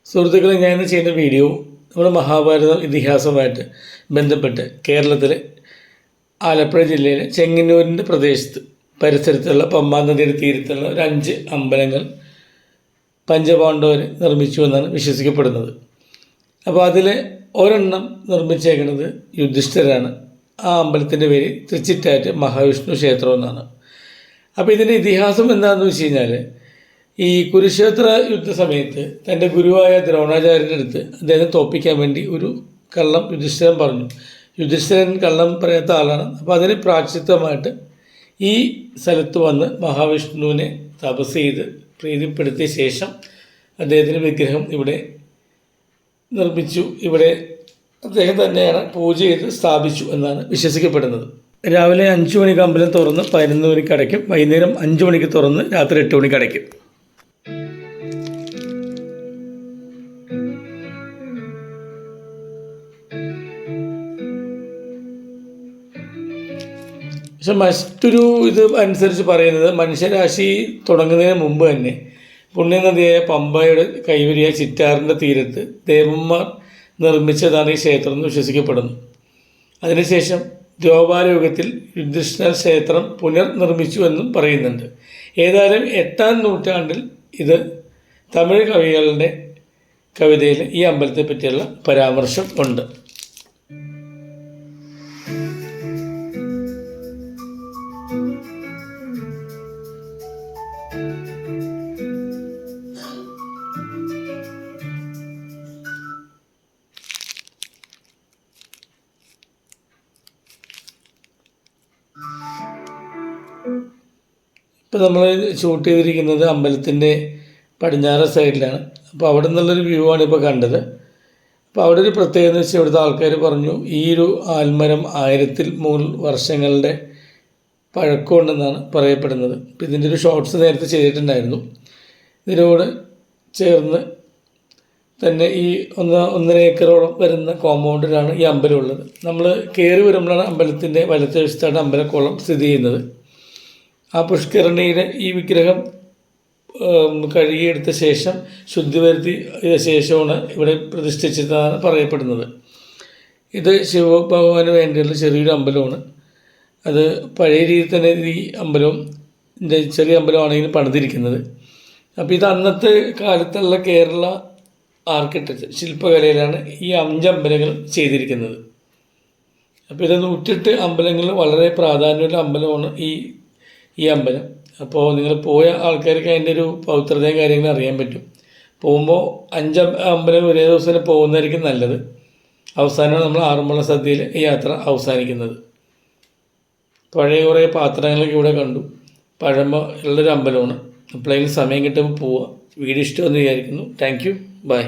സുഹൃത്തുക്കളെ, ഞാൻ ഇന്ന് ചെയ്യുന്ന വീഡിയോ നമ്മുടെ മഹാഭാരതം ഇതിഹാസവുമായിട്ട് ബന്ധപ്പെട്ട് കേരളത്തിലെ ആലപ്പുഴ ജില്ലയിലെ ചെങ്ങന്നൂരിൻ്റെ പ്രദേശത്ത് പരിസരത്തുള്ള പമ്പാ നദിയുടെ തീരത്തുള്ള ഒരു 5 അമ്പലങ്ങൾ പഞ്ചപാണ്ഡവർ നിർമ്മിച്ചു എന്നാണ് വിശ്വസിക്കപ്പെടുന്നത്. അപ്പോൾ അതിൽ ഒരെണ്ണം നിർമ്മിച്ചേക്കുന്നത് യുധിഷ്ഠിരനാണ്. ആ അമ്പലത്തിൻ്റെ പേര് തൃച്ചിറ്റാറ്റ് മഹാവിഷ്ണു ക്ഷേത്രം എന്നാണ്. അപ്പോൾ ഇതിൻ്റെ ഇതിഹാസം എന്താണെന്ന് വെച്ച് കഴിഞ്ഞാൽ, ഈ കുരുക്ഷേത്ര യുദ്ധ സമയത്ത് തൻ്റെ ഗുരുവായ ദ്രോണാചാര്യൻ്റെ അടുത്ത് അദ്ദേഹം തോൽപ്പിക്കാൻ വേണ്ടി ഒരു കള്ളം യുധിഷ്ഠിരൻ പറഞ്ഞു. യുധിഷ്ഠിരൻ കള്ളം പറയാത്ത ആളാണ്. അപ്പോൾ അതിന് പ്രായശ്ചിത്തമായിട്ട് ഈ സ്ഥലത്ത് വന്ന് മഹാവിഷ്ണുവിനെ തപസ് ചെയ്ത് പ്രീതിപ്പെടുത്തിയ ശേഷം അദ്ദേഹത്തിൻ്റെ വിഗ്രഹം ഇവിടെ നിർമ്മിച്ചു. ഇവിടെ അദ്ദേഹം തന്നെയാണ് പൂജ ചെയ്ത് സ്ഥാപിച്ചു എന്നാണ് വിശ്വസിക്കപ്പെടുന്നത്. രാവിലെ 5 മണിക്ക് അമ്പലം തുറന്ന് 11 മണിക്ക് അടയ്ക്കും. വൈകുന്നേരം 5 മണിക്ക് തുറന്ന് രാത്രി 8 മണിക്ക് അടയ്ക്കും. പക്ഷെ മറ്റൊരു ഇത് അനുസരിച്ച് പറയുന്നത്, മനുഷ്യരാശി തുടങ്ങുന്നതിന് മുമ്പ് തന്നെ പുണ്യനദിയായ പമ്പയുടെ കൈവരിയായ ചിറ്റാറിൻ്റെ തീരത്ത് ദേവന്മാർ നിർമ്മിച്ചതാണ് ഈ ക്ഷേത്രം എന്ന് വിശ്വസിക്കപ്പെടുന്നു. അതിനുശേഷം ദ്വാപരയുഗത്തിൽ യുധിഷ്ഠിര ക്ഷേത്രം പുനർനിർമ്മിച്ചു എന്നും പറയുന്നുണ്ട്. ഏതായാലും 8-ാം നൂറ്റാണ്ടിൽ ഇത് തമിഴ് കവികളുടെ കവിതയിൽ ഈ അമ്പലത്തെ പറ്റിയുള്ള പരാമർശം ഉണ്ട്. ഇപ്പോൾ നമ്മൾ ഷൂട്ട് ചെയ്തിരിക്കുന്നത് അമ്പലത്തിൻ്റെ പടിഞ്ഞാറ് സൈഡിലാണ്. അപ്പോൾ അവിടെ നിന്നുള്ളൊരു വ്യൂ ആണ് ഇപ്പോൾ കണ്ടത്. അപ്പോൾ അവിടെ ഒരു പ്രത്യേകത എന്ന് വെച്ചാൽ, ഇവിടുത്തെ ആൾക്കാർ പറഞ്ഞു ഈ ഒരു ആൽമരം 1000-ൽ മുകളിൽ വർഷങ്ങളുടെ പഴക്കമുണ്ടെന്നാണ് പറയപ്പെടുന്നത്. അപ്പോൾ ഇതിൻ്റെ ഒരു ഷോർട്സ് നേരത്തെ ചെയ്തിട്ടുണ്ടായിരുന്നു. ഇതിനോട് ചേർന്ന് തന്നെ ഈ 1.5 ഏക്കറോളം വരുന്ന കോമ്പൗണ്ടിലാണ് ഈ അമ്പലം ഉള്ളത്. നമ്മൾ കയറി വരുമ്പോഴാണ് അമ്പലത്തിൻ്റെ വലത്തെ വശത്താണ് അമ്പലക്കുളം സ്ഥിതി ചെയ്യുന്നത്. ആ പുഷ്കരണിയുടെ ഈ വിഗ്രഹം കഴുകിയെടുത്ത ശേഷം ശുദ്ധി വരുത്തിയ ശേഷമാണ് ഇവിടെ പ്രതിഷ്ഠിച്ചതെന്നാണ് പറയപ്പെടുന്നത്. ഇത് ശിവഭഗവാന് വേണ്ടിയുള്ള ചെറിയൊരു അമ്പലമാണ്. അത് പഴയ രീതിയിൽ തന്നെ ഈ അമ്പലവും ചെറിയ അമ്പലമാണെങ്കിൽ പണിതിരിക്കുന്നത്. അപ്പോൾ ഇത് അന്നത്തെ കാലത്തുള്ള കേരള ആർക്കിടെക്ചർ ശില്പകലയിലാണ് ഈ 5 അമ്പലങ്ങൾ ചെയ്തിരിക്കുന്നത്. അപ്പോൾ ഇത് 108 അമ്പലങ്ങളിൽ വളരെ പ്രാധാന്യമുള്ള അമ്പലമാണ് ഈ അമ്പലം. അപ്പോൾ നിങ്ങൾ പോയ ആൾക്കാർക്ക് അതിൻ്റെ ഒരു പവിത്രതയും കാര്യങ്ങളും അറിയാൻ പറ്റും. പോകുമ്പോൾ 5 അമ്പലം ഒരേ ദിവസം തന്നെ പോകുന്നതായിരിക്കും നല്ലത്. അവസാനമാണ് നമ്മൾ ആറന്മുള സദ്യയിൽ ഈ യാത്ര അവസാനിക്കുന്നത്. പഴയ കുറേ പാത്രങ്ങളൊക്കെ ഇവിടെ കണ്ടു. പഴമ ഉള്ളൊരു അമ്പലമാണ്. എപ്പോഴെങ്കിലും സമയം കിട്ടുമ്പോൾ പോവുക. വീഡിയോ ഇഷ്ടമെന്ന് വിചാരിക്കുന്നു. Thank you. ബൈ.